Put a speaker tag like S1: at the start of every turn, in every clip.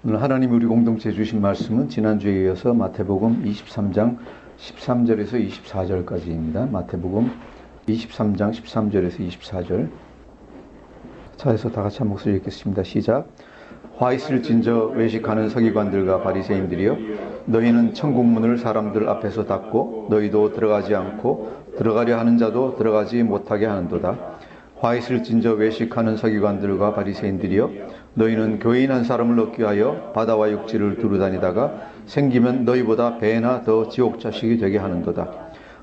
S1: 오늘 하나님이 우리 공동체에 주신 말씀은 지난주에 이어서 마태복음 23장 13절에서 24절까지입니다. 마태복음 23장 13절에서 24절. 차에서 다 같이 한 목소리 읽겠습니다. 시작. 화 있을진저 외식하는 서기관들과 바리새인들이여, 너희는 천국 문을 사람들 앞에서 닫고 너희도 들어가지 않고 들어가려 하는 자도 들어가지 못하게 하는도다. 화 있을진저 외식하는 서기관들과 바리새인들이여, 너희는 교인 한 사람을 얻기 위하여 바다와 육지를 두루다니다가 생기면 너희보다 배나 더 지옥 자식이 되게 하는도다.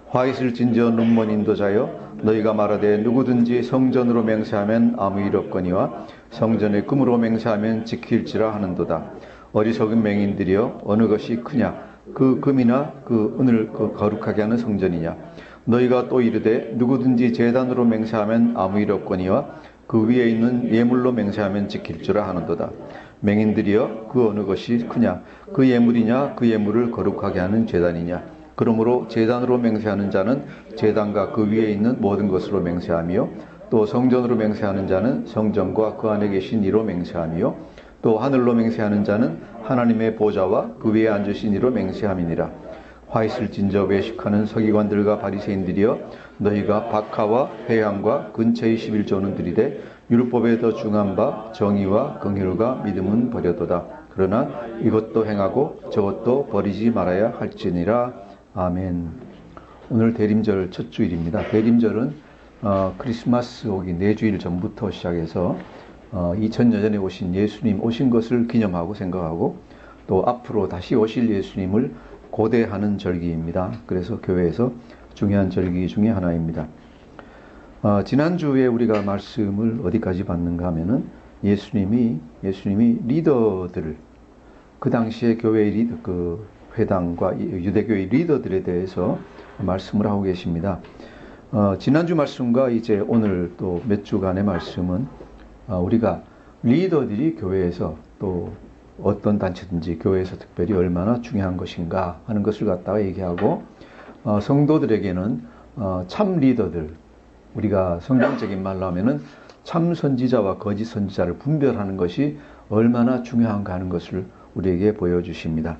S1: 화 있을진저 눈먼 인도자여, 너희가 말하되 누구든지 성전으로 맹세하면 아무 일 없거니와 성전의 금으로 맹세하면 지킬지라 하는도다. 어리석은 맹인들이여, 어느 것이 크냐, 그 금이나 그 은을 거룩하게 하는 성전이냐. 너희가 또 이르되 누구든지 제단으로 맹세하면 아무 일 없거니와 그 위에 있는 예물로 맹세하면 지킬지라 하는도다. 맹인들이여, 그 어느 것이 크냐, 그 예물이냐, 그 예물을 거룩하게 하는 제단이냐. 그러므로 제단으로 맹세하는 자는 제단과 그 위에 있는 모든 것으로 맹세하며, 또 성전으로 맹세하는 자는 성전과 그 안에 계신 이로 맹세하며, 또 하늘로 맹세하는 자는 하나님의 보좌와 그 위에 앉으신 이로 맹세함이니라. 화 있을진저 외식하는 서기관들과 바리새인들이여, 너희가 박하와 회향과 근처의 11조는 들이되 율법에 더 중한 바 정의와 긍휼과 믿음은 버려도다. 그러나 이것도 행하고 저것도 버리지 말아야 할지니라. 아멘. 오늘 대림절 첫 주일입니다. 대림절은 크리스마스 오기 4주일 전부터 시작해서 2000년 전에 오신 예수님 오신 것을 기념하고 생각하고, 또 앞으로 다시 오실 예수님을 고대하는 절기입니다. 그래서 교회에서 중요한 절기 중에 하나입니다. 지난주에 우리가 말씀을 어디까지 봤는가 하면은 예수님이 리더들, 그 당시에 교회의 리더, 그 회당과 유대교의 리더들에 대해서 말씀을 하고 계십니다. 지난주 말씀과 이제 오늘 또 몇 주간의 말씀은 우리가 리더들이 교회에서, 또 어떤 단체든지 교회에서 특별히 얼마나 중요한 것인가 하는 것을 갖다가 얘기하고, 성도들에게는 참 리더들, 우리가 성경적인 말로 하면은 참 선지자와 거짓 선지자를 분별하는 것이 얼마나 중요한가 하는 것을 우리에게 보여주십니다.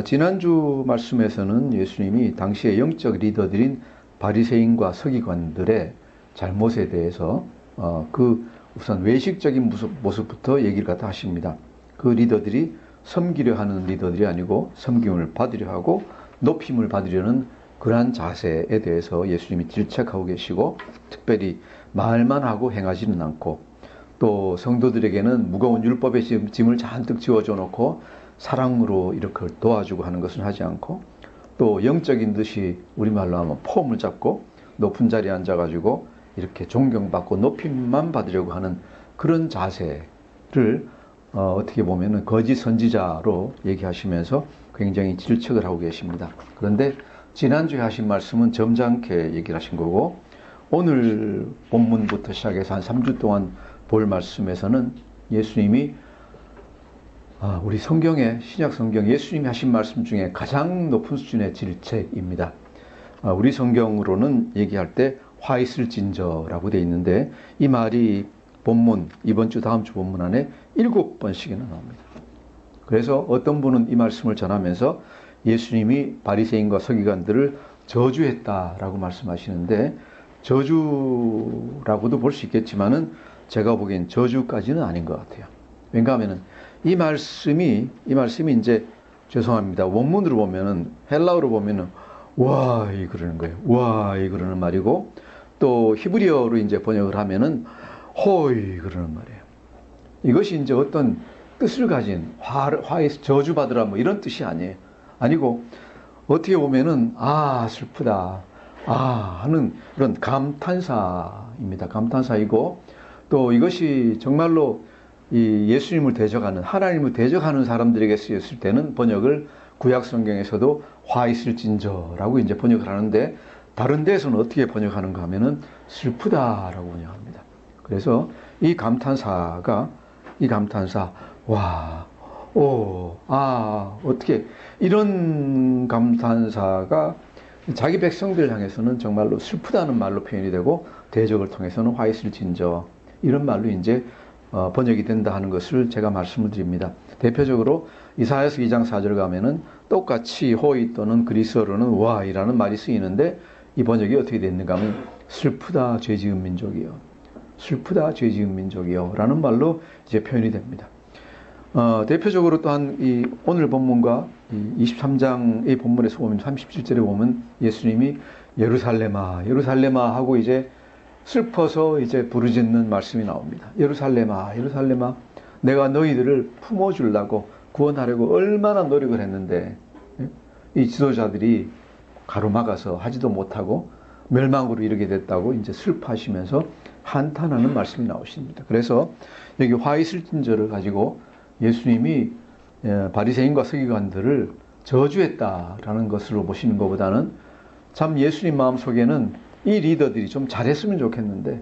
S1: 지난주 말씀에서는 예수님이 당시의 영적 리더들인 바리새인과 서기관들의 잘못에 대해서 우선 외식적인 모습부터 얘기를 갖다 하십니다. 그 리더들이 섬기려 하는 리더들이 아니고 섬김을 받으려 하고 높임을 받으려는 그러한 자세에 대해서 예수님이 질책하고 계시고, 특별히 말만 하고 행하지는 않고, 또 성도들에게는 무거운 율법의 짐을 잔뜩 지워줘 놓고 사랑으로 이렇게 도와주고 하는 것은 하지 않고, 또 영적인 듯이 우리말로 하면 폼을 잡고 높은 자리에 앉아가지고 이렇게 존경받고 높임만 받으려고 하는 그런 자세를 어떻게 보면 거짓 선지자로 얘기하시면서 굉장히 질책을 하고 계십니다. 그런데 지난주에 하신 말씀은 점잖게 얘기를 하신 거고, 오늘 본문부터 시작해서 한 3주 동안 볼 말씀에서는 예수님이 우리 성경의, 신약 성경 예수님이 하신 말씀 중에 가장 높은 수준의 질책입니다. 우리 성경으로는 얘기할 때 화 있을진저라고 되어 있는데, 이 말이 본문, 이번 주 다음 주 본문 안에 7번씩이나 나옵니다. 그래서 어떤 분은 이 말씀을 전하면서 예수님이 바리새인과 서기관들을 저주했다라고 말씀하시는데, 저주라고도 볼 수 있겠지만은 제가 보기엔 저주까지는 아닌 것 같아요. 왜냐하면은 이 말씀이 이제 죄송합니다. 원문으로 보면은, 헬라어로 보면은 와이 그러는 거예요. 와이 그러는 말이고, 또 히브리어로 이제 번역을 하면은 호이 그러는 말이에요. 이것이 이제 어떤 뜻을 가진 화에서 저주받으라 뭐 이런 뜻이 아니고, 어떻게 보면은 슬프다 하는 그런 감탄사입니다. 감탄사이고, 또 이것이 정말로 이 예수님을 대적하는, 하나님을 대적하는 사람들에게 쓰였을 때는 번역을 구약 성경에서도 화 있을진저라고 이제 번역을 하는데, 다른 데에서는 어떻게 번역하는가 하면은 슬프다라고 번역합니다. 그래서 이 감탄사, 어떻게 이런 감탄사가 자기 백성들 향해서는 정말로 슬프다는 말로 표현이 되고, 대적을 통해서는 화 있을진저 이런 말로 이제 번역이 된다 하는 것을 제가 말씀을 드립니다. 대표적으로 이사야서 2장 4절 가면은 똑같이 호의 또는 그리스어로는 와이라는 말이 쓰이는데 이 번역이 어떻게 됐는가 하면 슬프다 죄 지은 민족이요. 슬프다 죄 지은 민족이요 라는 말로 이제 표현이 됩니다. 대표적으로 또한 이 오늘 본문과 이 23장의 본문에서 보면 37절에 보면 예수님이 예루살렘아 예루살렘아 하고 이제 슬퍼서 이제 부르짖는 말씀이 나옵니다. 예루살렘아 예루살렘아 내가 너희들을 품어주려고 구원하려고 얼마나 노력을 했는데 이 지도자들이 가로막아서 하지도 못하고 멸망으로 이르게 됐다고 이제 슬퍼하시면서 한탄하는 말씀이 나오십니다. 그래서 여기 화 있을 진저를 가지고 예수님이 바리새인과 서기관들을 저주했다라는 것으로 보시는 것보다는 참 예수님 마음속에는 이 리더들이 좀 잘했으면 좋겠는데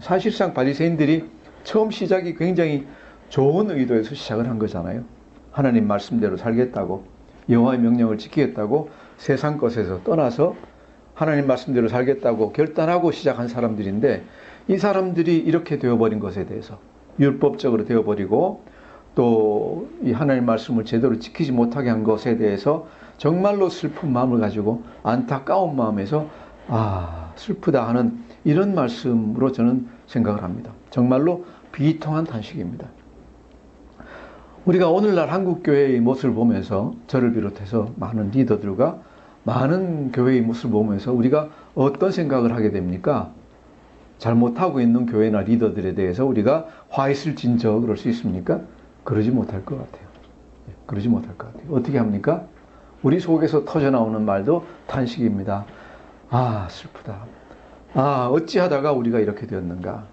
S1: 사실상 바리새인들이 처음 시작이 굉장히 좋은 의도에서 시작을 한 거잖아요. 하나님 말씀대로 살겠다고 여호와의 명령을 지키겠다고 세상 것에서 떠나서 하나님 말씀대로 살겠다고 결단하고 시작한 사람들인데 이 사람들이 이렇게 되어버린 것에 대해서 율법적으로 되어버리고 또 이 하나님 말씀을 제대로 지키지 못하게 한 것에 대해서 정말로 슬픈 마음을 가지고 안타까운 마음에서 슬프다 하는 이런 말씀으로 저는 생각을 합니다. 정말로 비통한 탄식입니다. 우리가 오늘날 한국교회의 모습을 보면서 저를 비롯해서 많은 리더들과 많은 교회의 모습을 보면서 우리가 어떤 생각을 하게 됩니까? 잘못하고 있는 교회나 리더들에 대해서 우리가 화 있을 진저 그럴 수 있습니까? 그러지 못할 것 같아요. 그러지 못할 것 같아요. 어떻게 합니까? 우리 속에서 터져나오는 말도 탄식입니다. 슬프다. 어찌하다가 우리가 이렇게 되었는가?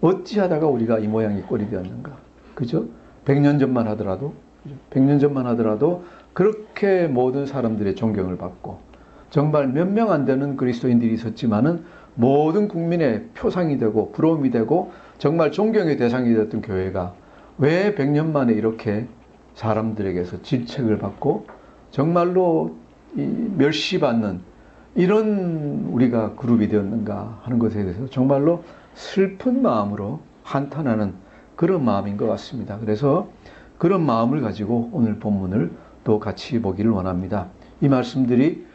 S1: 어찌하다가 우리가 이 모양이 꼴이 되었는가? 그죠? 100년 전만 하더라도, 100년 전만 하더라도 그렇게 모든 사람들의 존경을 받고 정말 몇 명 안 되는 그리스도인들이 있었지만은 모든 국민의 표상이 되고 부러움이 되고 정말 존경의 대상이 되었던 교회가 왜 100년 만에 이렇게 사람들에게서 질책을 받고 정말로 멸시받는 이런 우리가 그룹이 되었는가 하는 것에 대해서 정말로 슬픈 마음으로 한탄하는 그런 마음인 것 같습니다. 그래서 그런 마음을 가지고 오늘 본문을 또 같이 보기를 원합니다. 이 말씀들이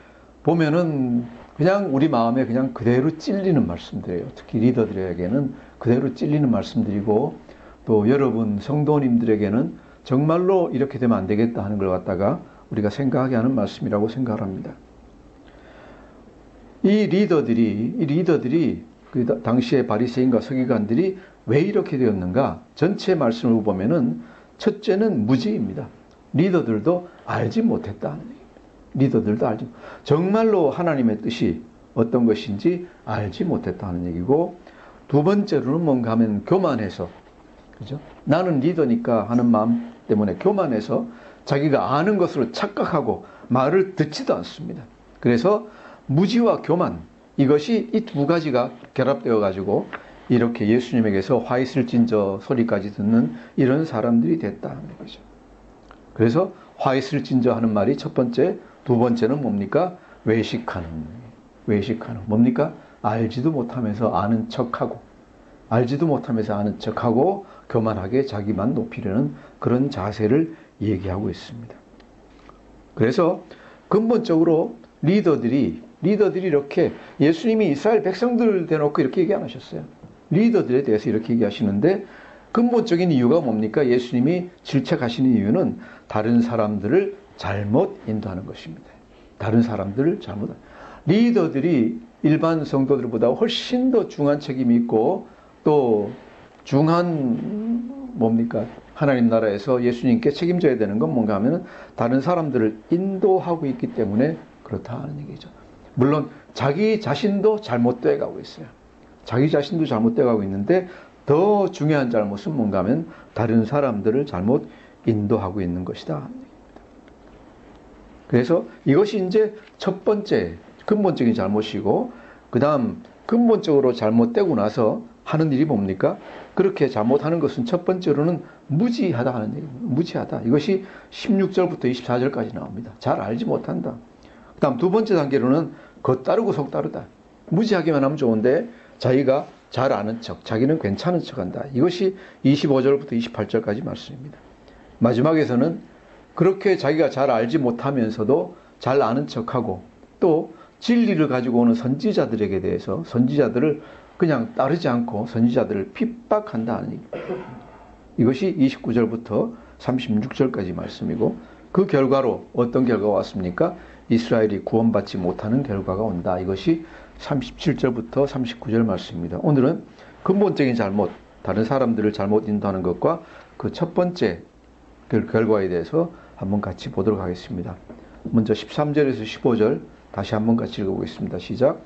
S1: 보면은 그냥 우리 마음에 그냥 그대로 찔리는 말씀들이에요. 특히 리더들에게는 그대로 찔리는 말씀들이고 또 여러분 성도님들에게는 정말로 이렇게 되면 안 되겠다 하는 걸 갖다가 우리가 생각하게 하는 말씀이라고 생각을 합니다. 이 리더들이 그 당시의 바리새인과 서기관들이 왜 이렇게 되었는가? 전체 말씀을 보면은 첫째는 무지입니다. 리더들도 알지 못했다는 얘기입니다. 리더들도 정말로 하나님의 뜻이 어떤 것인지 알지 못했다는 얘기고, 두 번째로는 뭔가 하면 교만해서, 그죠? 나는 리더니까 하는 마음 때문에 교만해서 자기가 아는 것으로 착각하고 말을 듣지도 않습니다. 그래서 무지와 교만, 이것이 이 두 가지가 결합되어 가지고 이렇게 예수님에게서 화 있을 진저 소리까지 듣는 이런 사람들이 됐다는 거죠. 그래서 화 있을 진저 하는 말이 첫 번째, 두 번째는 뭡니까? 외식하는 뭡니까? 알지도 못하면서 아는 척하고, 교만하게 자기만 높이려는 그런 자세를 얘기하고 있습니다. 그래서 근본적으로 리더들이 이렇게, 예수님이 이스라엘 백성들을 대놓고 이렇게 얘기 안 하셨어요. 리더들에 대해서 이렇게 얘기하시는데 근본적인 이유가 뭡니까? 예수님이 질책하시는 이유는 다른 사람들을 잘못 인도하는 것입니다. 리더들이 일반 성도들보다 훨씬 더 중한 책임이 있고 또 중한 하나님 나라에서 예수님께 책임져야 되는 건 뭔가 하면은 다른 사람들을 인도하고 있기 때문에 그렇다는 얘기죠. 물론 자기 자신도 잘못되어 가고 있어요. 자기 자신도 잘못되어 가고 있는데 더 중요한 잘못은 뭔가 하면 다른 사람들을 잘못 인도하고 있는 것이다. 그래서 이것이 이제 첫 번째 근본적인 잘못이고, 그 다음 근본적으로 잘못되고 나서 하는 일이 뭡니까? 그렇게 잘못하는 것은 첫 번째로는 무지하다 하는 얘기입니다. 무지하다. 이것이 16절부터 24절까지 나옵니다. 잘 알지 못한다. 그 다음 두 번째 단계로는 겉다르고 속다르다. 무지하기만 하면 좋은데 자기가 잘 아는 척, 자기는 괜찮은 척한다. 이것이 25절부터 28절까지 말씀입니다. 마지막에서는 그렇게 자기가 잘 알지 못하면서도 잘 아는 척하고 또 진리를 가지고 오는 선지자들에게 대해서 선지자들을 그냥 따르지 않고 선지자들을 핍박한다 하는 얘기입니다. 이것이 29절부터 36절까지 말씀이고 그 결과로 어떤 결과가 왔습니까? 이스라엘이 구원받지 못하는 결과가 온다. 이것이 37절부터 39절 말씀입니다. 오늘은 근본적인 잘못, 다른 사람들을 잘못 인도하는 것과 그 첫 번째 결과에 대해서 한번 같이 보도록 하겠습니다. 먼저 13절에서 15절 다시 한번 같이 읽어보겠습니다. 시작.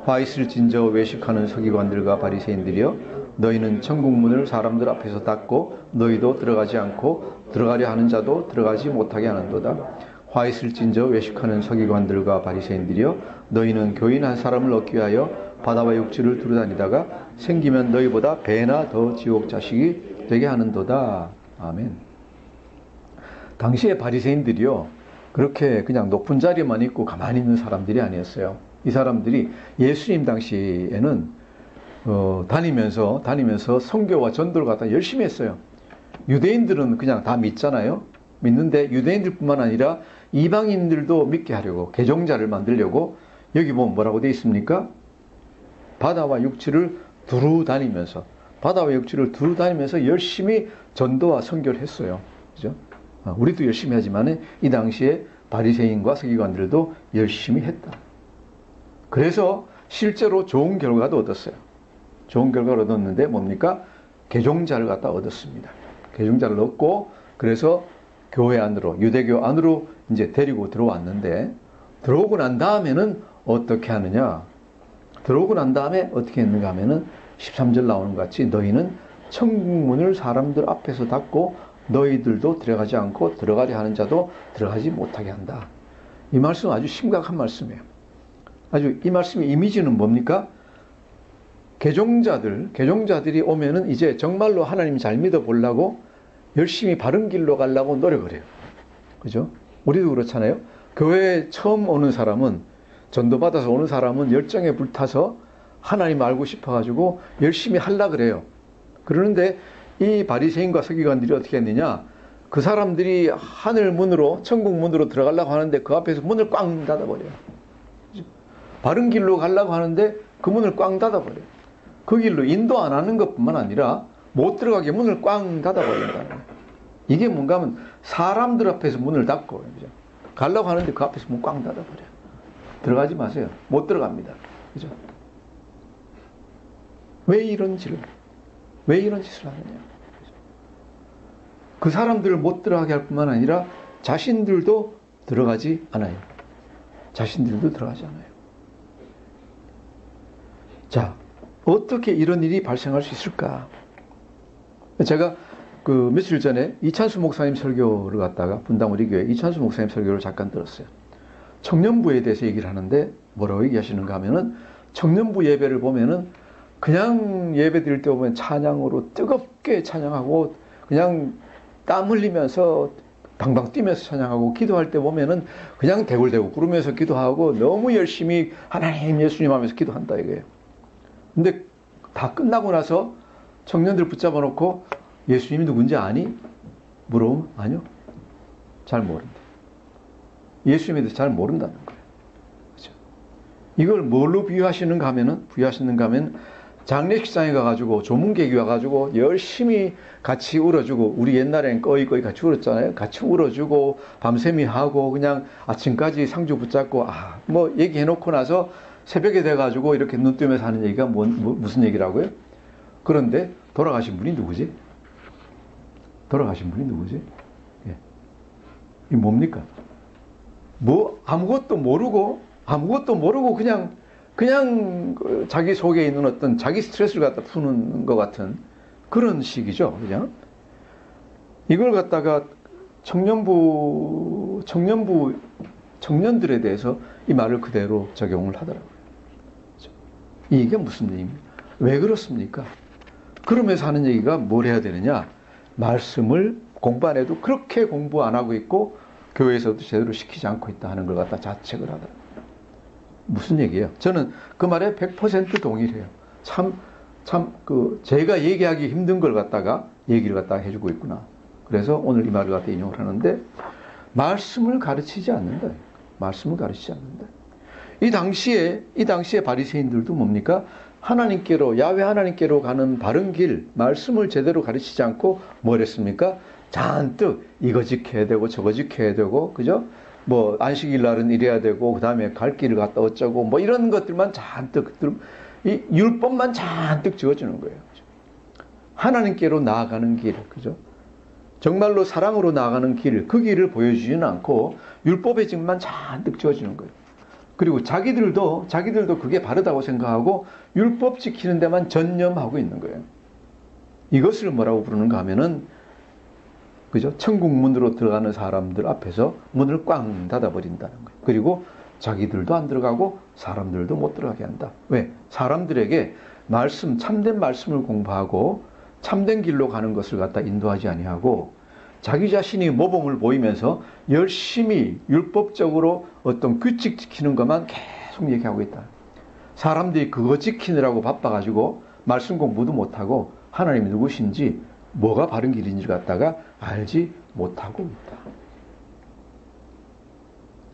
S1: 화 있을 진저 외식하는 서기관들과 바리새인들이여 너희는 천국문을 사람들 앞에서 닫고 너희도 들어가지 않고 들어가려 하는 자도 들어가지 못하게 하는도다. 화 있을 진저 외식하는 서기관들과 바리새인들이여 너희는 교인 한 사람을 얻기 위하여 바다와 육지를 두루다니다가 생기면 너희보다 배나 더 지옥 자식이 되게 하는도다. 아멘. 당시에 바리새인들이요 그렇게 그냥 높은 자리에만 있고 가만히 있는 사람들이 아니었어요. 이 사람들이 예수님 당시에는 다니면서 선교와 전도를 갖다 열심히 했어요. 유대인들은 그냥 다 믿잖아요. 믿는데 유대인들뿐만 아니라 이방인들도 믿게 하려고 개종자를 만들려고 여기 보면 뭐라고 되어 있습니까? 바다와 육지를 두루 다니면서 열심히 전도와 선교를 했어요. 그죠? 우리도 열심히 하지만 이 당시에 바리새인과 서기관들도 열심히 했다. 그래서 실제로 좋은 결과도 얻었어요. 좋은 결과를 얻었는데 뭡니까? 개종자를 갖다 얻었습니다. 개종자를 얻고 그래서 교회 안으로 유대교 안으로 이제 데리고 들어왔는데 들어오고 난 다음에는 어떻게 하느냐? 들어오고 난 다음에 어떻게 했는가 하면은 13절 나오는 것 같이 너희는 천국문을 사람들 앞에서 닫고 너희들도 들어가지 않고 들어가려 하는 자도 들어가지 못하게 한다. 이 말씀은 아주 심각한 말씀이에요. 아주 이 말씀의 이미지는 뭡니까? 개종자들이 오면은 이제 정말로 하나님 잘 믿어보려고 열심히 바른 길로 가려고 노력을 해요. 그죠? 우리도 그렇잖아요. 교회에 처음 오는 사람은, 전도받아서 오는 사람은 열정에 불타서 하나님 알고 싶어가지고 열심히 하려고 그래요. 그러는데 이 바리새인과 서기관들이 어떻게 했느냐? 그 사람들이 하늘 문으로, 천국 문으로 들어가려고 하는데 그 앞에서 문을 꽝 닫아버려요. 바른 길로 가려고 하는데 그 문을 꽝 닫아버려요. 그 길로 인도 안 하는 것뿐만 아니라 못 들어가게 문을 꽝 닫아버린다는 거예요. 이게 뭔가 하면 사람들 앞에서 문을 닫고 그죠? 가려고 하는데 그 앞에서 문 꽝 닫아버려요. 들어가지 마세요. 못 들어갑니다. 그죠? 왜 이런 짓을 하느냐? 그 사람들을 못 들어가게 할 뿐만 아니라 자신들도 들어가지 않아요. 자, 어떻게 이런 일이 발생할 수 있을까? 제가 그 며칠 전에 이찬수 목사님 설교를 갖다가 분당 우리 교회 이찬수 목사님 설교를 잠깐 들었어요. 청년부에 대해서 얘기를 하는데 뭐라고 얘기하시는가 하면은 청년부 예배를 보면은 그냥 예배 드릴 때 보면 찬양으로 뜨겁게 찬양하고 그냥 땀 흘리면서 방방 뛰면서 찬양하고 기도할 때 보면은 그냥 대굴대굴 구르면서 기도하고 너무 열심히 하나님 예수님 하면서 기도한다 이거예요. 근데 다 끝나고 나서 청년들 붙잡아 놓고 예수님이 누군지 아니? 물어보면 아니요. 잘 모른다. 예수님에 대해서 잘 모른다는 거예요. 그렇죠? 이걸 뭘로 부유하시는가 하면 장례식장에 가가지고 조문객이 와가지고 열심히 같이 울어주고 우리 옛날엔 꺼이 같이 울었잖아요. 같이 울어주고 밤샘이 하고 그냥 아침까지 상주 붙잡고 뭐 얘기해놓고 나서 새벽에 돼가지고 이렇게 눈 뜨면서 하는 얘기가 무슨 얘기라고요? 그런데 돌아가신 분이 누구지? 예. 이게 뭡니까? 뭐 아무것도 모르고 그냥 자기 속에 있는 어떤 자기 스트레스를 갖다 푸는 것 같은 그런 식이죠. 그죠? 이걸 갖다가 청년들에 대해서 이 말을 그대로 적용을 하더라고요. 이게 무슨 얘기입니까? 왜 그렇습니까? 그러면서 하는 얘기가 뭘 해야 되느냐? 말씀을 공부 안 해도 그렇게 공부 안 하고 있고 교회에서도 제대로 시키지 않고 있다 하는 걸 갖다 자책을 하더라고요. 무슨 얘기예요? 저는 그 말에 100% 동의를 해요. 참 참 제가 얘기하기 힘든 걸 갖다가 얘기를 갖다가 해주고 있구나. 그래서 오늘 이 말을 갖다 인용을 하는데, 말씀을 가르치지 않는다. 말씀을 가르치지 않는다. 이 당시에 바리새인들도 뭡니까? 하나님께로, 야훼 하나님께로 가는 바른 길, 말씀을 제대로 가르치지 않고 뭘 했습니까? 잔뜩 이거 지켜야 되고 저거 지켜야 되고, 그죠? 뭐 안식일 날은 이래야 되고, 그 다음에 갈 길을 갔다 어쩌고, 뭐 이런 것들만 잔뜩, 이 율법만 잔뜩 지어주는 거예요. 그죠? 하나님께로 나아가는 길, 그죠? 정말로 사랑으로 나아가는 길, 그 길을 보여주지는 않고 율법의 짐만 잔뜩 지어주는 거예요. 그리고 자기들도 그게 바르다고 생각하고 율법 지키는 데만 전념하고 있는 거예요. 이것을 뭐라고 부르는가 하면은, 그죠? 천국 문으로 들어가는 사람들 앞에서 문을 꽝 닫아버린다는 거예요. 그리고 자기들도 안 들어가고 사람들도 못 들어가게 한다. 왜? 사람들에게 참된 말씀을 공부하고 참된 길로 가는 것을 갖다 인도하지 아니하고, 자기 자신이 모범을 보이면서 열심히 율법적으로 어떤 규칙 지키는 것만 계속 얘기하고 있다. 사람들이 그거 지키느라고 바빠가지고 말씀 공부도 못하고 하나님이 누구신지, 뭐가 바른 길인지 갖다가 알지 못하고 있다.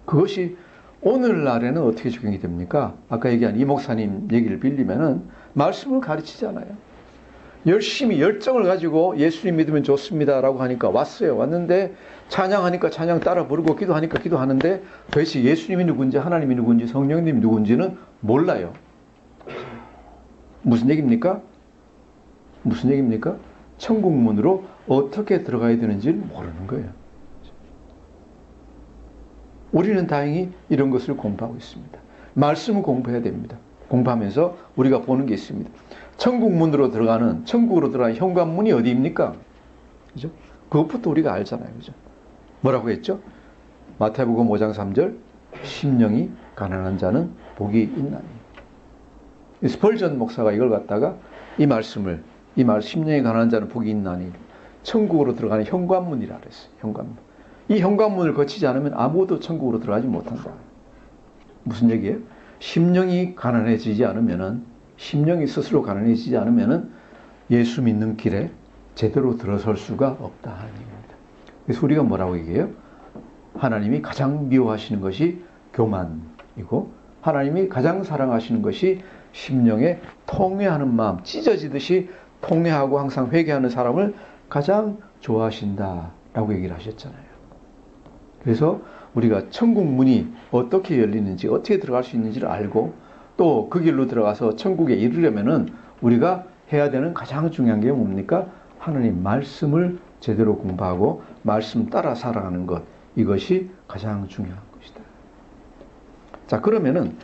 S1: 그것이 오늘날에는 어떻게 적용이 됩니까? 아까 얘기한 이 목사님 얘기를 빌리면은 말씀을 가르치잖아요. 열심히 열정을 가지고 예수님 믿으면 좋습니다라고 하니까 왔어요. 왔는데 찬양하니까 찬양 따라 부르고 기도하니까 기도하는데 도대체 예수님이 누군지, 하나님이 누군지, 성령님이 누군지는 몰라요. 무슨 얘기입니까? 무슨 얘기입니까? 천국 문으로 어떻게 들어가야 되는지를 모르는 거예요. 우리는 다행히 이런 것을 공부하고 있습니다. 말씀을 공부해야 됩니다. 공부하면서 우리가 보는 게 있습니다. 천국으로 들어가는 현관문이 어디입니까? 그죠? 그것부터 우리가 알잖아요. 그죠? 뭐라고 했죠? 마태복음 5장 3절, 심령이 가난한 자는 복이 있나니. 스펄전 목사가 이걸 갖다가 심령이 가난한 자는 복이 있나니, 천국으로 들어가는 현관문이라 그랬어요. 현관문. 이 현관문을 거치지 않으면 아무도 천국으로 들어가지 못한다. 무슨 얘기예요? 심령이 스스로 가난해지지 않으면은 예수 믿는 길에 제대로 들어설 수가 없다 하는 얘기입니다. 그래서 우리가 뭐라고 얘기해요? 하나님이 가장 미워하시는 것이 교만이고, 하나님이 가장 사랑하시는 것이 심령에 통회하는 마음, 찢어지듯이 통회하고 항상 회개하는 사람을 가장 좋아하신다라고 얘기를 하셨잖아요. 그래서 우리가 천국 문이 어떻게 열리는지, 어떻게 들어갈 수 있는지를 알고, 또 그 길로 들어가서 천국에 이르려면은 우리가 해야 되는 가장 중요한 게 뭡니까? 하나님 말씀을 제대로 공부하고 말씀 따라 살아가는 것, 이것이 가장 중요한 것이다. 자, 그러면은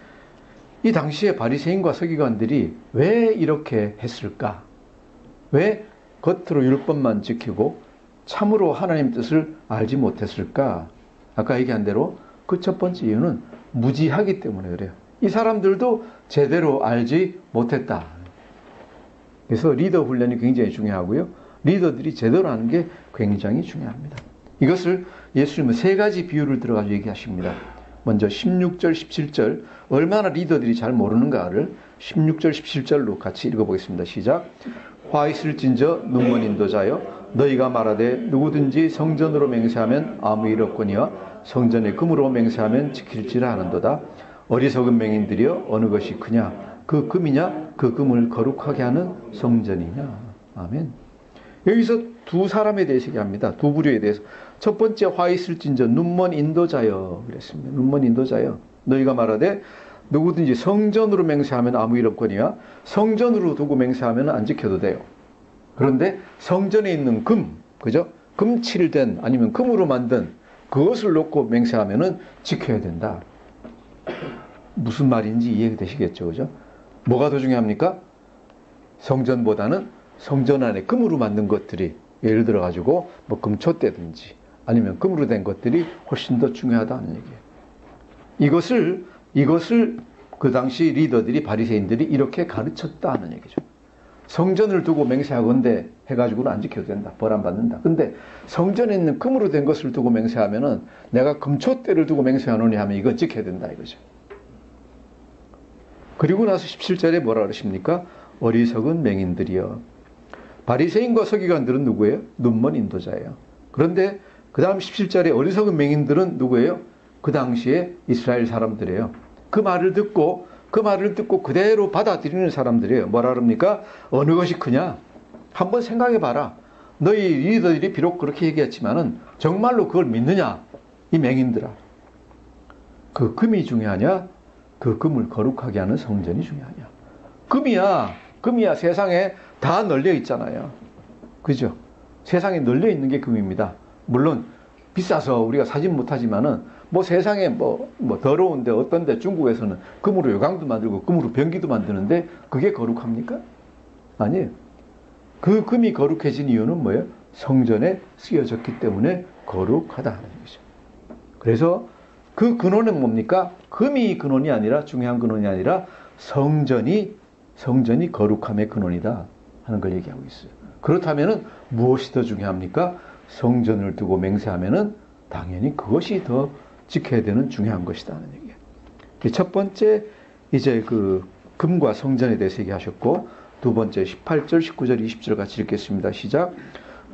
S1: 이 당시에 바리새인과 서기관들이 왜 이렇게 했을까? 왜 겉으로 율법만 지키고 참으로 하나님 뜻을 알지 못했을까? 아까 얘기한 대로 그 첫 번째 이유는 무지하기 때문에 그래요. 이 사람들도 제대로 알지 못했다. 그래서 리더 훈련이 굉장히 중요하고요. 리더들이 제대로 하는 게 굉장히 중요합니다. 이것을 예수님은 세 가지 비유를 들어가지고 얘기하십니다. 먼저 16절, 17절, 얼마나 리더들이 잘 모르는가를 16절, 17절로 같이 읽어보겠습니다. 시작. 화 있을진저 눈먼 인도자여, 너희가 말하되 누구든지 성전으로 맹세하면 아무 일 없거니와 성전에 금으로 맹세하면 지킬지라 하는도다. 어리석은 맹인들이여, 어느 것이 크냐? 그 금이냐? 그 금을 거룩하게 하는 성전이냐? 아멘. 여기서 두 사람에 대해서 얘기합니다. 두 부류에 대해서. 첫 번째, 화 있을진저 눈먼 인도자여 그랬습니다. 눈먼 인도자여, 너희가 말하되 누구든지 성전으로 맹세하면 아무 일 없거니와 성전으로 두고 맹세하면 안 지켜도 돼요. 그런데 성전에 있는 금, 그죠? 금칠된 아니면 금으로 만든 그것을 놓고 맹세하면은 지켜야 된다. 무슨 말인지 이해되시겠죠, 그죠? 뭐가 더 중요합니까? 성전보다는 성전 안에 금으로 만든 것들이, 예를 들어 가지고 뭐 금촛대든지 아니면 금으로 된 것들이 훨씬 더 중요하다는 얘기예요. 이것을 그 당시 리더들이, 바리새인들이 이렇게 가르쳤다는 얘기죠. 성전을 두고 맹세하건대 해가지고는 안 지켜도 된다. 벌 안 받는다. 근데 성전에 있는 금으로 된 것을 두고 맹세하면은 내가 금촛대를 두고 맹세하노니 하면 이건 지켜야 된다 이거죠. 그리고 나서 17절에 뭐라 그러십니까? 어리석은 맹인들이여. 바리새인과 서기관들은 누구예요? 눈먼 인도자예요. 그런데 그 다음 17절에 어리석은 맹인들은 누구예요? 그 당시에 이스라엘 사람들이에요. 그 말을 듣고 그대로 받아들이는 사람들이에요. 뭐라 그럽니까? 어느 것이 크냐? 한번 생각해 봐라. 너희 리더들이 비록 그렇게 얘기했지만은 정말로 그걸 믿느냐? 이 맹인들아. 그 금이 중요하냐? 그 금을 거룩하게 하는 성전이 중요하냐? 금이야 세상에 다 널려 있잖아요. 그죠? 세상에 널려 있는 게 금입니다. 물론 비싸서 우리가 사진 못하지만은 뭐 세상에 뭐 더러운데 어떤데 중국에서는 금으로 요강도 만들고 금으로 변기도 만드는데 그게 거룩합니까? 아니에요. 그 금이 거룩해진 이유는 뭐예요? 성전에 쓰여졌기 때문에 거룩하다 하는 얘기죠. 그래서 그 근원은 뭡니까? 금이 근원이 아니라 중요한 근원이 아니라 성전이 거룩함의 근원이다 하는 걸 얘기하고 있어요. 그렇다면은 무엇이 더 중요합니까? 성전을 두고 맹세하면은 당연히 그것이 더 지켜야 되는 중요한 것이다 하는 얘기예요. 첫 번째 이제 그 금과 성전에 대해서 얘기하셨고, 두 번째 18절, 19절, 20절 같이 읽겠습니다. 시작.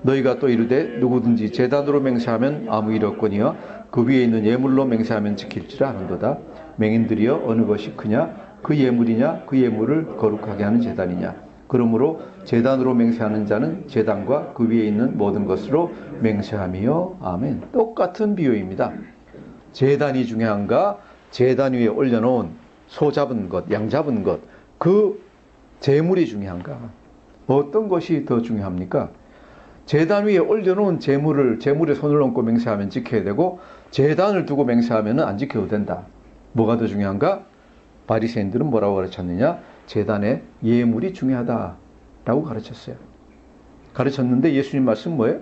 S1: 너희가 또 이르되 누구든지 제단으로 맹세하면 아무 일 없거니와 그 위에 있는 예물로 맹세하면 지킬지라 하는도다. 맹인들이여 어느 것이 크냐? 그 예물이냐? 그 예물을 거룩하게 하는 제단이냐? 그러므로 제단으로 맹세하는 자는 제단과 그 위에 있는 모든 것으로 맹세하며. 아멘. 똑같은 비유입니다. 제단이 중요한가? 제단 위에 올려놓은 소 잡은 것, 양 잡은 것, 그 제물이 중요한가? 어떤 것이 더 중요합니까? 제단 위에 올려놓은 제물에 손을 얹고 맹세하면 지켜야 되고, 제단을 두고 맹세하면 안 지켜도 된다. 뭐가 더 중요한가? 바리새인들은 뭐라고 가르쳤느냐? 제단의 예물이 중요하다라고 가르쳤어요. 가르쳤는데 예수님 말씀 뭐예요?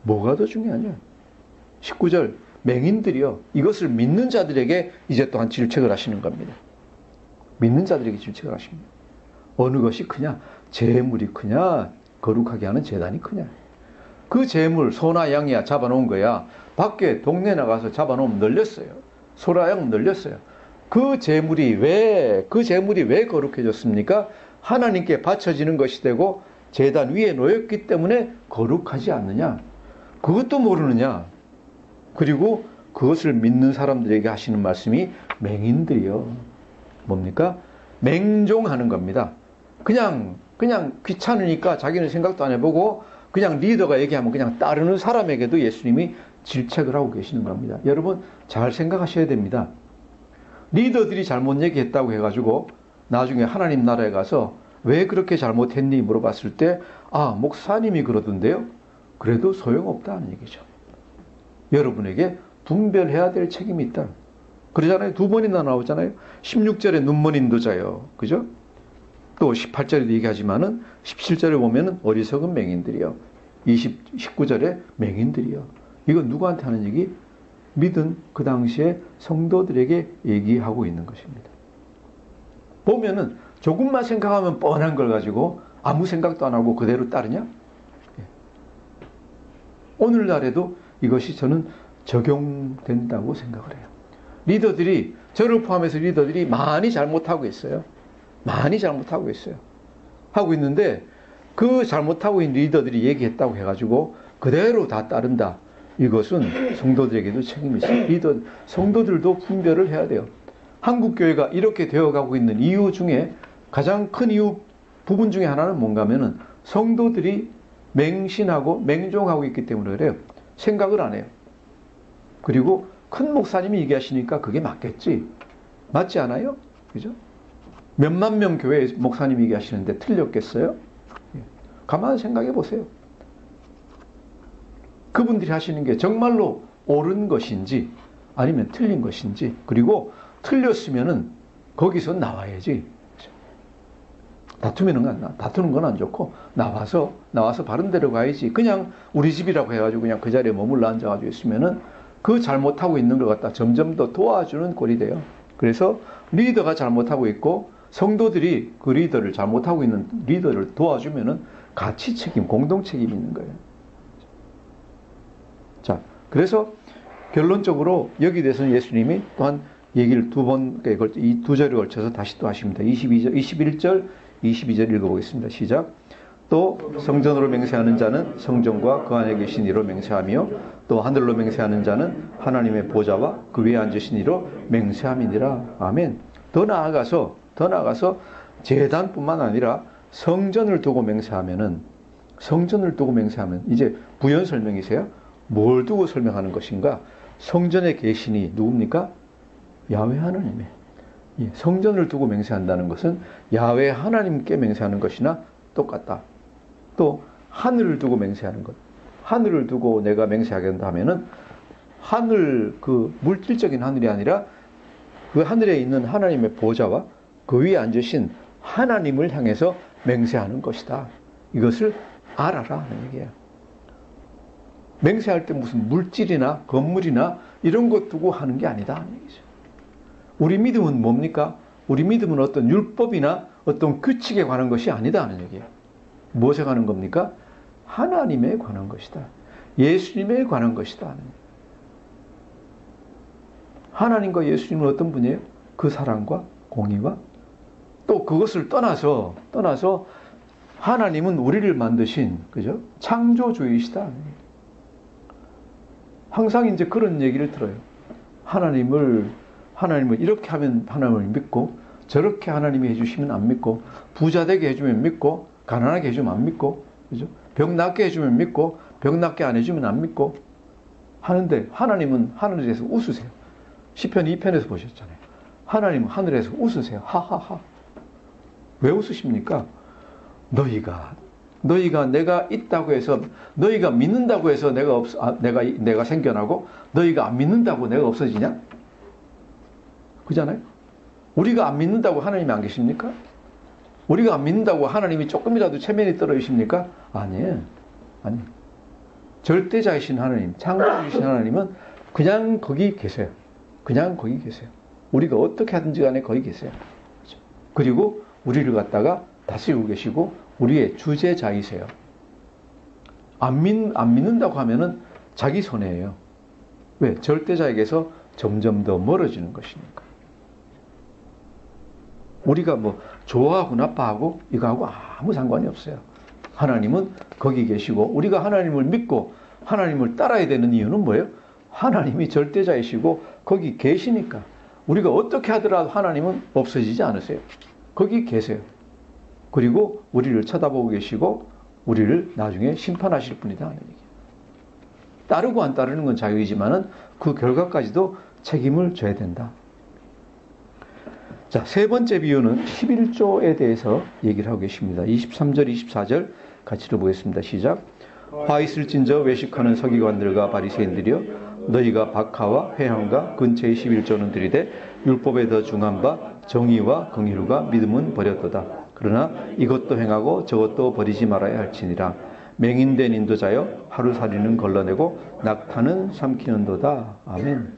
S1: 뭐가 더 중요하냐? 19절 맹인들이요. 이것을 믿는 자들에게 이제 또한 질책을 하시는 겁니다. 믿는 자들에게 질책을 하십니다. 어느 것이 크냐? 제물이 크냐? 거룩하게 하는 제단이 크냐? 그 제물 소나 양이야 잡아놓은 거야. 밖에 동네 나가서 잡아놓으면 널렸어요. 소나 양 널렸어요. 그 제물이 왜 거룩해졌습니까? 하나님께 바쳐지는 것이 되고 제단 위에 놓였기 때문에 거룩하지 않느냐? 그것도 모르느냐? 그리고 그것을 믿는 사람들에게 하시는 말씀이 맹인들이요. 뭡니까? 맹종하는 겁니다. 그냥 귀찮으니까 자기는 생각도 안 해보고 그냥 리더가 얘기하면 그냥 따르는 사람에게도 예수님이 질책을 하고 계시는 겁니다. 여러분 잘 생각하셔야 됩니다. 리더들이 잘못 얘기했다고 해가지고 나중에 하나님 나라에 가서 왜 그렇게 잘못했니 물어봤을 때 목사님이 그러던데요. 그래도 소용없다는 얘기죠. 여러분에게 분별해야 될 책임이 있다. 그러잖아요. 두 번이나 나오잖아요. 16절에 눈먼 인도자요. 그죠? 또 18절에도 얘기하지만은 17절에 보면은 어리석은 맹인들이요. 19절에 맹인들이요. 이건 누구한테 하는 얘기? 믿은 그 당시에 성도들에게 얘기하고 있는 것입니다. 보면은 조금만 생각하면 뻔한 걸 가지고 아무 생각도 안 하고 그대로 따르냐? 오늘날에도 이것이 저는 적용된다고 생각을 해요. 리더들이, 저를 포함해서 리더들이 많이 잘못하고 있어요. 많이 잘못하고 있어요. 하고 있는데 그 잘못하고 있는 리더들이 얘기했다고 해가지고 그대로 다 따른다. 이것은 성도들에게도 책임이 있어요. 성도들도 분별을 해야 돼요. 한국교회가 이렇게 되어가고 있는 이유 중에 가장 큰 부분 중에 하나는 뭔가 하면은 성도들이 맹신하고 맹종하고 있기 때문에 그래요. 생각을 안 해요. 그리고 큰 목사님이 얘기하시니까 그게 맞겠지. 맞지 않아요? 그죠? 몇만 명 교회 목사님이 얘기하시는데 틀렸겠어요? 가만히 생각해 보세요. 그분들이 하시는 게 정말로 옳은 것인지 아니면 틀린 것인지, 그리고 틀렸으면은 거기서 나와야지. 다투는 건 안 좋고 나와서 바른 데로 가야지. 그냥 우리 집이라고 해가지고 그냥 그 자리에 머물러 앉아가지고 있으면은 그 잘못하고 있는 걸 갖다 점점 더 도와주는 꼴이 돼요. 그래서 리더가 잘못하고 있고 성도들이 그 리더를 잘못하고 있는 리더를 도와주면은 같이 공동 책임이 있는 거예요. 자, 그래서 결론적으로 여기 대해서는 예수님이 또한 얘기를 이 두 절에 걸쳐서 다시 또 하십니다. 21절, 22절 읽어보겠습니다. 시작. 또 성전으로 맹세하는 자는 성전과 그 안에 계신 이로 맹세하며 또 하늘로 맹세하는 자는 하나님의 보좌와 그 위에 앉으신 이로 맹세함이니라. 아멘. 더 나아가서 제단뿐만 아니라 성전을 두고 맹세하면 이제 부연 설명이세요. 뭘 두고 설명하는 것인가? 성전에 계시니 누굽니까? 야훼 하나님의. 성전을 두고 맹세한다는 것은 야훼 하나님께 맹세하는 것이나 똑같다. 또 하늘을 두고 맹세하는 것. 하늘을 두고 내가 맹세하겠다 하면은 하늘, 그 물질적인 하늘이 아니라 그 하늘에 있는 하나님의 보좌와 그 위에 앉으신 하나님을 향해서 맹세하는 것이다. 이것을 알아라 하는 얘기예요. 맹세할 때 무슨 물질이나 건물이나 이런 것 두고 하는 게 아니다 하는 얘기죠. 우리 믿음은 뭡니까? 우리 믿음은 어떤 율법이나 어떤 규칙에 관한 것이 아니다 하는 얘기예요. 무엇에 관한 겁니까? 하나님에 관한 것이다. 예수님에 관한 것이다. 하나님과 예수님은 어떤 분이에요? 그 사랑과 공의와 또 그것을 떠나서 하나님은 우리를 만드신, 그죠? 창조주이시다. 항상 이제 그런 얘기를 들어요. 하나님을 이렇게 하면 하나님을 믿고 저렇게 하나님이 해주시면 안 믿고 부자 되게 해주면 믿고 가난하게 해주면 안 믿고, 그죠? 병 낫게 해주면 믿고 병 낫게 안 해주면 안 믿고 하는데 하나님은 하늘에서 웃으세요. 시편 2편에서 보셨잖아요. 하나님은 하늘에서 웃으세요. 하하하. 왜 웃으십니까? 너희가 내가 있다고 해서 너희가 믿는다고 해서 내가 생겨나고 너희가 안 믿는다고 내가 없어지냐? 그잖아요. 우리가 안 믿는다고 하나님이 안 계십니까? 우리가 안 믿는다고 하나님이 조금이라도 체면이 떨어지십니까? 아니에요. 절대자이신 하나님, 창조주신 하나님은 그냥 거기 계세요. 그냥 거기 계세요. 우리가 어떻게 하든지 간에 거기 계세요. 그리고 우리를 갖다가 다스리고 계시고 우리의 주제자이세요. 안 믿는다고 하면은 자기 손해예요. 왜? 절대자에게서 점점 더 멀어지는 것이니까. 우리가 뭐 좋아하고 나빠하고 이거하고 아무 상관이 없어요. 하나님은 거기 계시고 우리가 하나님을 믿고 하나님을 따라야 되는 이유는 뭐예요? 하나님이 절대자이시고 거기 계시니까. 우리가 어떻게 하더라도 하나님은 없어지지 않으세요. 거기 계세요. 그리고 우리를 쳐다보고 계시고 우리를 나중에 심판하실 분이다 하는 얘기예요. 따르고 안 따르는 건 자유이지만은 그 결과까지도 책임을 져야 된다. 자, 세 번째 비유는 11조에 대해서 얘기를 하고 계십니다. 23절, 24절 같이 읽어보겠습니다. 시작. 화 있을진저 외식하는 서기관들과 바리새인들이여 너희가 박하와 회향과 근처의 11조는 들이되 율법에 더 중한 바 정의와 긍휼과 믿음은 버렸도다. 그러나 이것도 행하고 저것도 버리지 말아야 할지니라. 맹인된 인도자여 하루살이는 걸러내고 낙타는 삼키는도다. 아멘.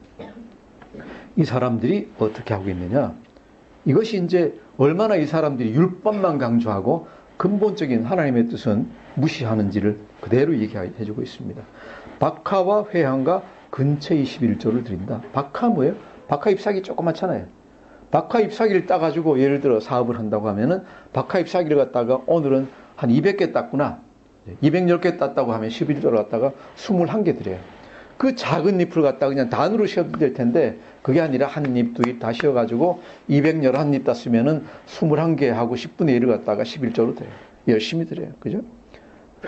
S1: 이 사람들이 어떻게 하고 있느냐? 이것이 이제 얼마나 이 사람들이 율법만 강조하고 근본적인 하나님의 뜻은 무시하는지를 그대로 얘기해주고 있습니다. 박하와 회향과 근처 21조를 드린다. 박하 뭐예요? 박하 잎사귀 조그맣잖아요. 박하 잎사귀를 따가지고 예를 들어 사업을 한다고 하면은 박하 잎사귀를 갖다가 오늘은 한 200개 땄구나. 210개 땄다고 하면 11조를 갖다가 21개 드려요. 그 작은 잎을 갖다가 그냥 단으로 씌워도 될 텐데 그게 아니라 한 잎, 두 잎 다 씌워가지고 211잎 땄으면은 21개 하고 10분의 1을 갖다가 11조로 드려요. 열심히 드려요. 그죠?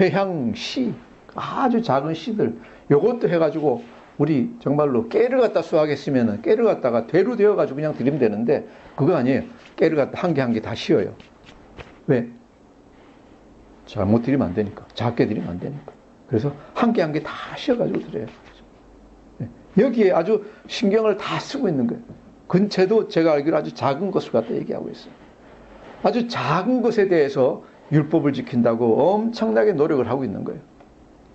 S1: 회향, 씨, 아주 작은 씨들 요것도 해가지고 우리 정말로 깨를 갖다 수확했으면은 깨를 갖다가 되로 되어가지고 그냥 드리면 되는데 그거 아니에요. 깨를 갖다 한 개 한 개 다 씌워요. 왜? 잘못 드리면 안 되니까. 작게 드리면 안 되니까. 그래서 한 개 한 개 다 씌워가지고 드려요. 여기에 아주 신경을 다 쓰고 있는 거예요. 근처도 제가 알기로 아주 작은 것을 갖다 얘기하고 있어요. 아주 작은 것에 대해서 율법을 지킨다고 엄청나게 노력을 하고 있는 거예요.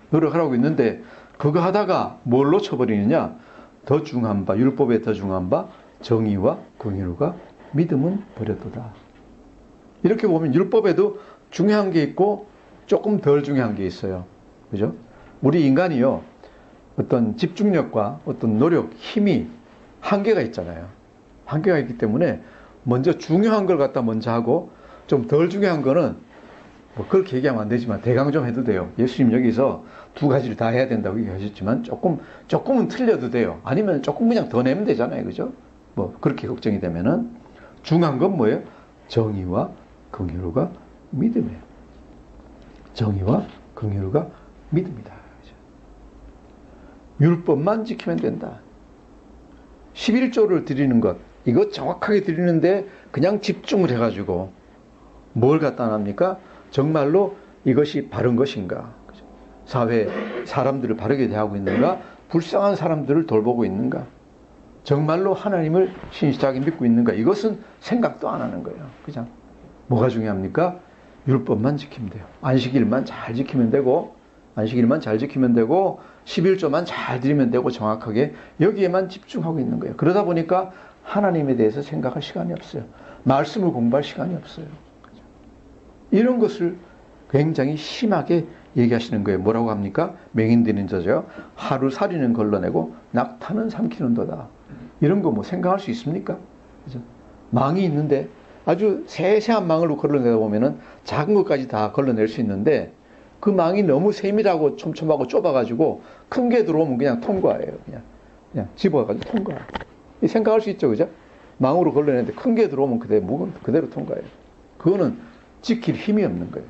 S1: 노력을 하고 있는데 그거 하다가 뭘로 쳐버리느냐? 더 중한 바, 율법에 더 중한 바 정의와 긍휼과 믿음은 버렸도다. 이렇게 보면 율법에도 중요한 게 있고 조금 덜 중요한 게 있어요. 그죠? 우리 인간이요. 어떤 집중력과 어떤 노력, 힘이 한계가 있잖아요. 한계가 있기 때문에 먼저 중요한 걸 갖다 먼저 하고 좀 덜 중요한 거는 뭐 그렇게 얘기하면 안 되지만 대강 좀 해도 돼요. 예수님 여기서 두 가지를 다 해야 된다고 얘기하셨지만 조금은 틀려도 돼요. 아니면 조금 그냥 더 내면 되잖아요. 그죠? 뭐 그렇게 걱정이 되면은 중요한 건 뭐예요? 정의와 긍휼과 믿음이에요. 정의와 긍휼과 믿음이다. 그죠? 율법만 지키면 된다. 11조를 드리는 것, 이거 정확하게 드리는데 그냥 집중을 해가지고 뭘 갖다 납니까? 정말로 이것이 바른 것인가? 사회 사람들을 바르게 대하고 있는가? 불쌍한 사람들을 돌보고 있는가? 정말로 하나님을 신실하게 믿고 있는가? 이것은 생각도 안 하는 거예요. 그죠? 뭐가 중요합니까? 율법만 지키면 돼요. 안식일만 잘 지키면 되고, 안식일만 잘 지키면 되고, 11조만 잘 드리면 되고, 정확하게 여기에만 집중하고 있는 거예요. 그러다 보니까 하나님에 대해서 생각할 시간이 없어요. 말씀을 공부할 시간이 없어요. 이런 것을 굉장히 심하게 얘기하시는 거예요. 뭐라고 합니까? 맹인되는 저죠. 하루 살이는 걸러내고 낙타는 삼키는도다. 이런 거 뭐 생각할 수 있습니까? 그죠? 망이 있는데 아주 세세한 망으로 걸러내다 보면은 작은 것까지 다 걸러낼 수 있는데 그 망이 너무 세밀하고 촘촘하고 좁아가지고 큰 게 들어오면 그냥 통과예요. 그냥 집어가지고 통과. 생각할 수 있죠, 그죠? 망으로 걸러내는데 큰 게 들어오면 그대로 통과예요. 그거는 지킬 힘이 없는 거예요.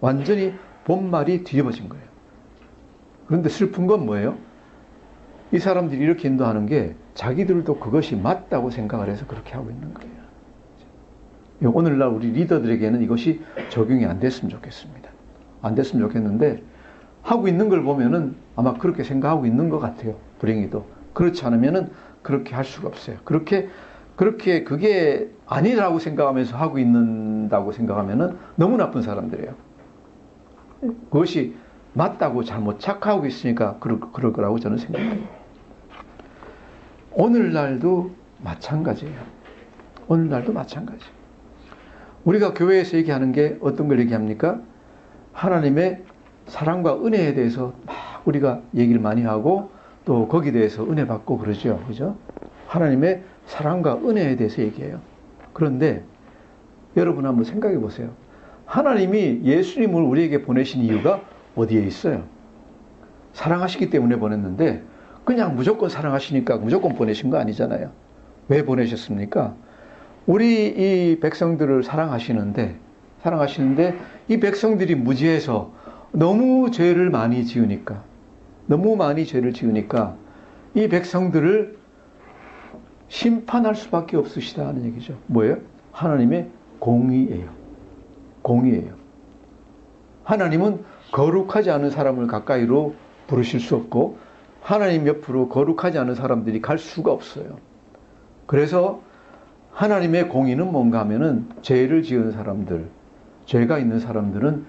S1: 완전히 본말이 뒤집어진 거예요. 그런데 슬픈 건 뭐예요? 이 사람들이 이렇게 인도하는 게 자기들도 그것이 맞다고 생각을 해서 그렇게 하고 있는 거예요. 오늘날 우리 리더들에게는 이것이 적용이 안 됐으면 좋겠습니다. 안 됐으면 좋겠는데 하고 있는 걸 보면은 아마 그렇게 생각하고 있는 것 같아요. 불행히도. 그렇지 않으면은 그렇게 할 수가 없어요. 그렇게 그게 아니라고 생각하면서 하고 있는다고 생각하면은 너무 나쁜 사람들이에요. 그것이 맞다고 잘못 착각하고 있으니까 그럴 거라고 저는 생각해요. 오늘날도 마찬가지예요. 오늘날도 마찬가지. 우리가 교회에서 얘기하는 게 어떤 걸 얘기합니까? 하나님의 사랑과 은혜에 대해서 막 우리가 얘기를 많이 하고 또 거기에 대해서 은혜 받고 그러죠. 그죠? 하나님의 사랑과 은혜에 대해서 얘기해요. 그런데 여러분 한번 생각해 보세요. 하나님이 예수님을 우리에게 보내신 이유가 어디에 있어요? 사랑하시기 때문에 보냈는데 그냥 무조건 사랑하시니까 무조건 보내신 거 아니잖아요. 왜 보내셨습니까? 우리 이 백성들을 사랑하시는데 이 백성들이 무지해서 너무 죄를 많이 지으니까 이 백성들을 심판할 수밖에 없으시다는 얘기죠. 뭐예요? 하나님의 공의예요. 하나님은 거룩하지 않은 사람을 가까이로 부르실 수 없고 하나님 옆으로 거룩하지 않은 사람들이 갈 수가 없어요. 그래서 하나님의 공의는 뭔가 하면은 죄를 지은 사람들, 죄가 있는 사람들은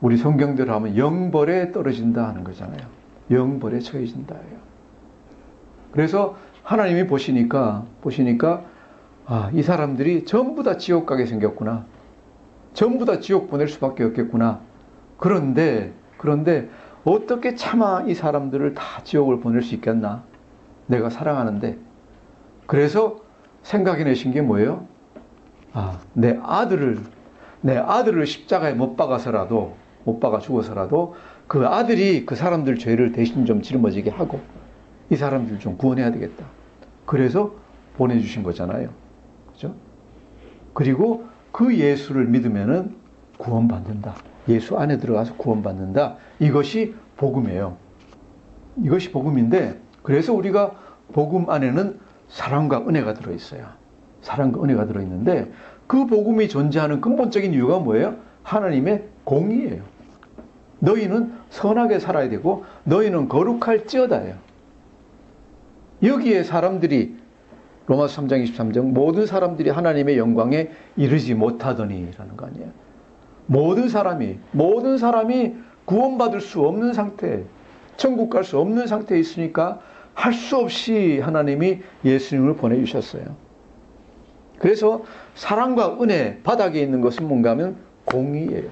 S1: 우리 성경대로 하면 영벌에 떨어진다 하는 거잖아요. 영벌에 처해진다예요. 그래서 하나님이 보시니까 이 사람들이 전부 다 지옥 가게 생겼구나. 전부 다 지옥 보낼 수밖에 없겠구나. 그런데 어떻게 차마 이 사람들을 다 지옥을 보낼 수 있겠나? 내가 사랑하는데. 그래서 생각해내신 게 뭐예요? 내 아들을 십자가에 못 박아 죽어서라도 그 아들이 그 사람들 죄를 대신 좀 짊어지게 하고 이 사람들 좀 구원해야 되겠다. 그래서 보내주신 거잖아요. 그죠? 그리고 그 예수를 믿으면은 구원받는다. 예수 안에 들어가서 구원받는다. 이것이 복음이에요. 이것이 복음인데 그래서 우리가 복음 안에는 사랑과 은혜가 들어있어요. 사랑과 은혜가 들어있는데 그 복음이 존재하는 근본적인 이유가 뭐예요? 하나님의 공의예요. 너희는 선하게 살아야 되고 너희는 거룩할지어다예요. 여기에 사람들이 로마서 3장 23절 모든 사람들이 하나님의 영광에 이르지 못하더니 라는 거 아니에요. 모든 사람이 구원받을 수 없는 상태, 천국 갈 수 없는 상태에 있으니까 할 수 없이 하나님이 예수님을 보내주셨어요. 그래서 사랑과 은혜 바닥에 있는 것은 뭔가 하면 공의예요.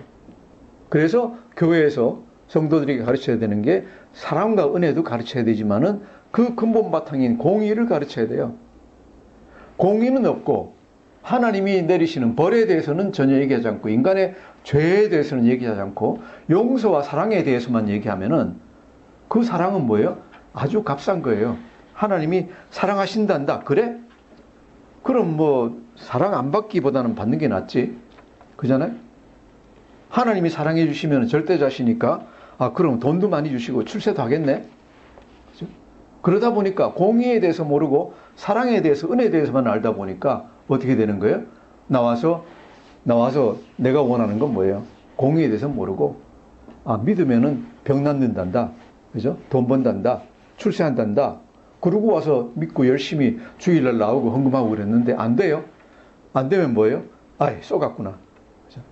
S1: 그래서 교회에서 성도들에게 가르쳐야 되는 게 사랑과 은혜도 가르쳐야 되지만은 그 근본 바탕인 공의를 가르쳐야 돼요. 공의는 없고 하나님이 내리시는 벌에 대해서는 전혀 얘기하지 않고 인간의 죄에 대해서는 얘기하지 않고 용서와 사랑에 대해서만 얘기하면은 그 사랑은 뭐예요? 아주 값싼 거예요. 하나님이 사랑하신단다. 그래? 그럼 뭐 사랑 안 받기보다는 받는 게 낫지. 그잖아요? 하나님이 사랑해 주시면 절대자시니까 그럼 돈도 많이 주시고 출세도 하겠네. 그죠? 그러다 보니까 공의에 대해서 모르고 사랑에 대해서 은혜에 대해서만 알다 보니까 어떻게 되는 거예요? 나와서 내가 원하는 건 뭐예요? 공의에 대해서 모르고 믿으면은 병 낫는단다. 그죠? 돈 번단다. 출세한단다. 그러고 와서 믿고 열심히 주일날 나오고 헌금하고 그랬는데 안 돼요. 안 되면 뭐예요? 쏘갔구나.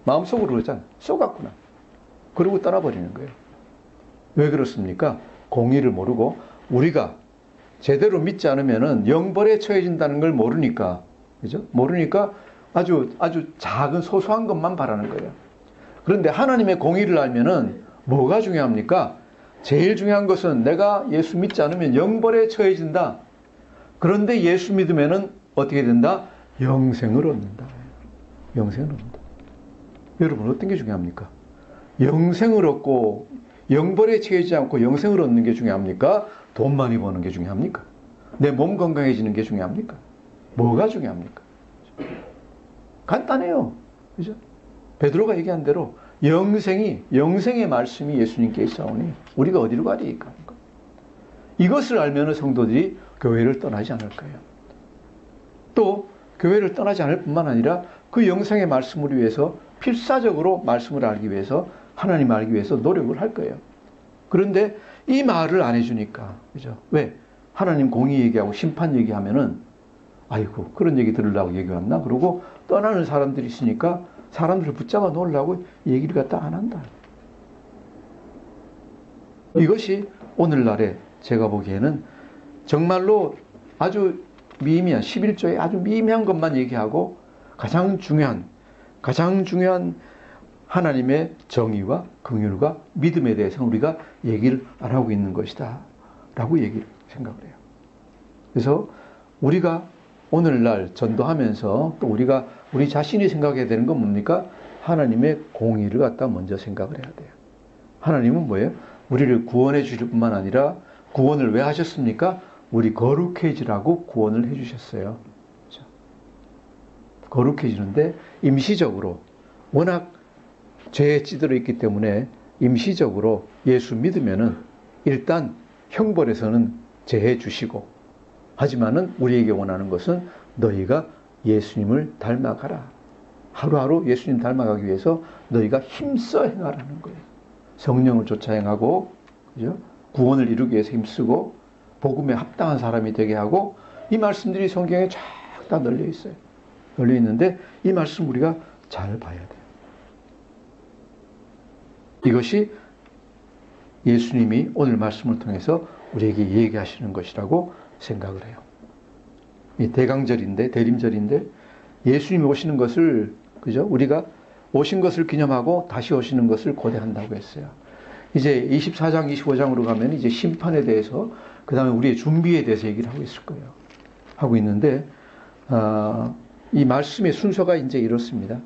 S1: 마음속으로 그러잖아. 쏘갔구나. 그러고 떠나버리는 거예요. 왜 그렇습니까? 공의를 모르고 우리가 제대로 믿지 않으면은 영벌에 처해진다는 걸 모르니까, 그죠? 모르니까 아주 작은 소소한 것만 바라는 거예요. 그런데 하나님의 공의를 알면은 뭐가 중요합니까? 제일 중요한 것은 내가 예수 믿지 않으면 영벌에 처해진다. 그런데 예수 믿으면은 어떻게 된다? 영생을 얻는다. 영생을 얻는다. 여러분 어떤 게 중요합니까? 영생을 얻고 영벌에 처해지지 않고 영생을 얻는 게 중요합니까? 돈 많이 버는 게 중요합니까? 내 몸 건강해지는 게 중요합니까? 뭐가 중요합니까? 간단해요. 그죠? 베드로가 얘기한 대로 영생의 말씀이 예수님께 있사오니 우리가 어디로 가리까? 이것을 알면 성도들이 교회를 떠나지 않을 거예요. 또 교회를 떠나지 않을 뿐만 아니라 그 영생의 말씀을 위해서 필사적으로 말씀을 알기 위해서 하나님을 알기 위해서 노력을 할 거예요. 그런데 이 말을 안 해주니까, 그죠? 왜? 하나님 공의 얘기하고 심판 얘기하면은, 아이고, 그런 얘기 들으려고 얘기 왔나? 그러고 떠나는 사람들이 있으니까 사람들을 붙잡아 놓으려고 얘기를 갖다 안 한다. 이것이 오늘날에 제가 보기에는 정말로 아주 미미한, 11조에 아주 미미한 것만 얘기하고 가장 중요한 하나님의 정의와 긍휼과 믿음에 대해서 우리가 얘기를 안 하고 있는 것이다 라고 얘기를 생각을 해요. 그래서 우리가 오늘날 전도하면서 또 우리 자신이 생각해야 되는 건 뭡니까? 하나님의 공의를 갖다 먼저 생각을 해야 돼요. 하나님은 뭐예요? 우리를 구원해 주실 뿐만 아니라 구원을 왜 하셨습니까? 우리 거룩해지라고 구원을 해 주셨어요. 그렇죠? 거룩해지는데 임시적으로 워낙 죄에 찌들어 있기 때문에 임시적으로 예수 믿으면은 일단 형벌에서는 제해 주시고, 하지만은 우리에게 원하는 것은 너희가 예수님을 닮아가라. 하루하루 예수님 닮아가기 위해서 너희가 힘써 행하라는 거예요. 성령을 쫓아 행하고, 그죠? 구원을 이루기 위해서 힘쓰고 복음에 합당한 사람이 되게 하고, 이 말씀들이 성경에 쫙 다 널려 있어요. 널려 있는데 이 말씀 우리가 잘 봐야 돼요. 이것이 예수님이 오늘 말씀을 통해서 우리에게 얘기하시는 것이라고 생각을 해요. 이 대림절인데 예수님이 오시는 것을, 그죠? 우리가 오신 것을 기념하고 다시 오시는 것을 고대한다고 했어요. 이제 24장, 25장으로 가면 이제 심판에 대해서, 그 다음에 우리의 준비에 대해서 얘기를 하고 있을 거예요. 하고 있는데, 이 말씀의 순서가 이제 이렇습니다.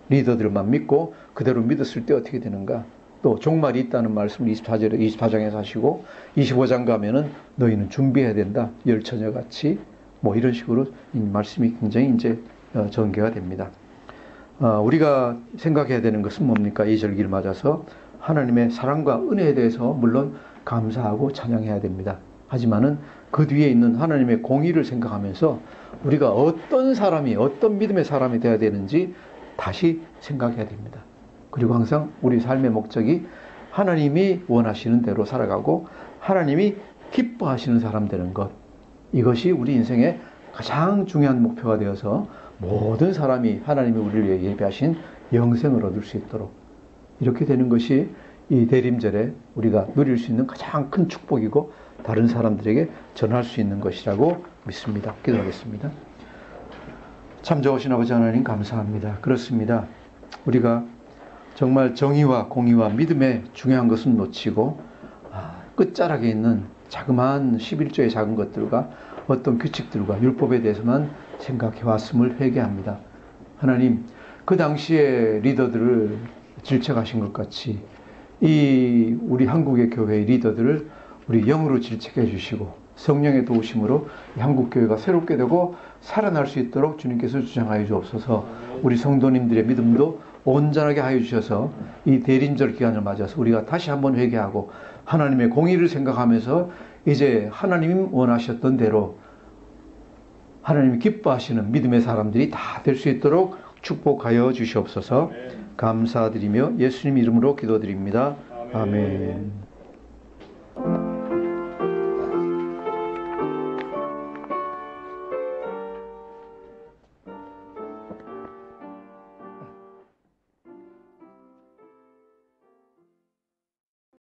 S1: 리더들만 믿고 그대로 믿었을 때 어떻게 되는가? 또 종말이 있다는 말씀을 24장에서 하시고, 25장 가면은 너희는 준비해야 된다. 열처녀 같이 뭐 이런 식으로 이 말씀이 굉장히 이제 전개가 됩니다. 우리가 생각해야 되는 것은 뭡니까? 이 절기를 맞아서 하나님의 사랑과 은혜에 대해서 물론 감사하고 찬양해야 됩니다. 하지만은 그 뒤에 있는 하나님의 공의를 생각하면서 우리가 어떤 믿음의 사람이 되어야 되는지 다시 생각해야 됩니다. 그리고 항상 우리 삶의 목적이 하나님이 원하시는 대로 살아가고 하나님이 기뻐하시는 사람 되는 것, 이것이 우리 인생의 가장 중요한 목표가 되어서 모든 사람이 하나님이 우리를 위해 예비하신 영생을 얻을 수 있도록 이렇게 되는 것이 이 대림절에 우리가 누릴 수 있는 가장 큰 축복이고 다른 사람들에게 전할 수 있는 것이라고 믿습니다. 기도하겠습니다. 참 좋으신 아버지 하나님 감사합니다. 그렇습니다. 우리가 정말 정의와 공의와 믿음의 중요한 것은 놓치고 끝자락에 있는 자그마한 11조의 작은 것들과 어떤 규칙들과 율법에 대해서만 생각해 왔음을 회개합니다. 하나님, 그 당시에 리더들을 질책하신 것 같이 이 우리 한국의 교회의 리더들을 우리 영으로 질책해 주시고 성령의 도우심으로 이 한국교회가 새롭게 되고 살아날 수 있도록 주님께서 주장하여 주옵소서. 우리 성도님들의 믿음도 온전하게 하여 주셔서 이 대림절 기간을 맞아서 우리가 다시 한번 회개하고 하나님의 공의를 생각하면서 이제 하나님 원하셨던 대로 하나님이 기뻐하시는 믿음의 사람들이 다 될 수 있도록 축복하여 주시옵소서. 감사드리며 예수님 이름으로 기도드립니다. 아멘.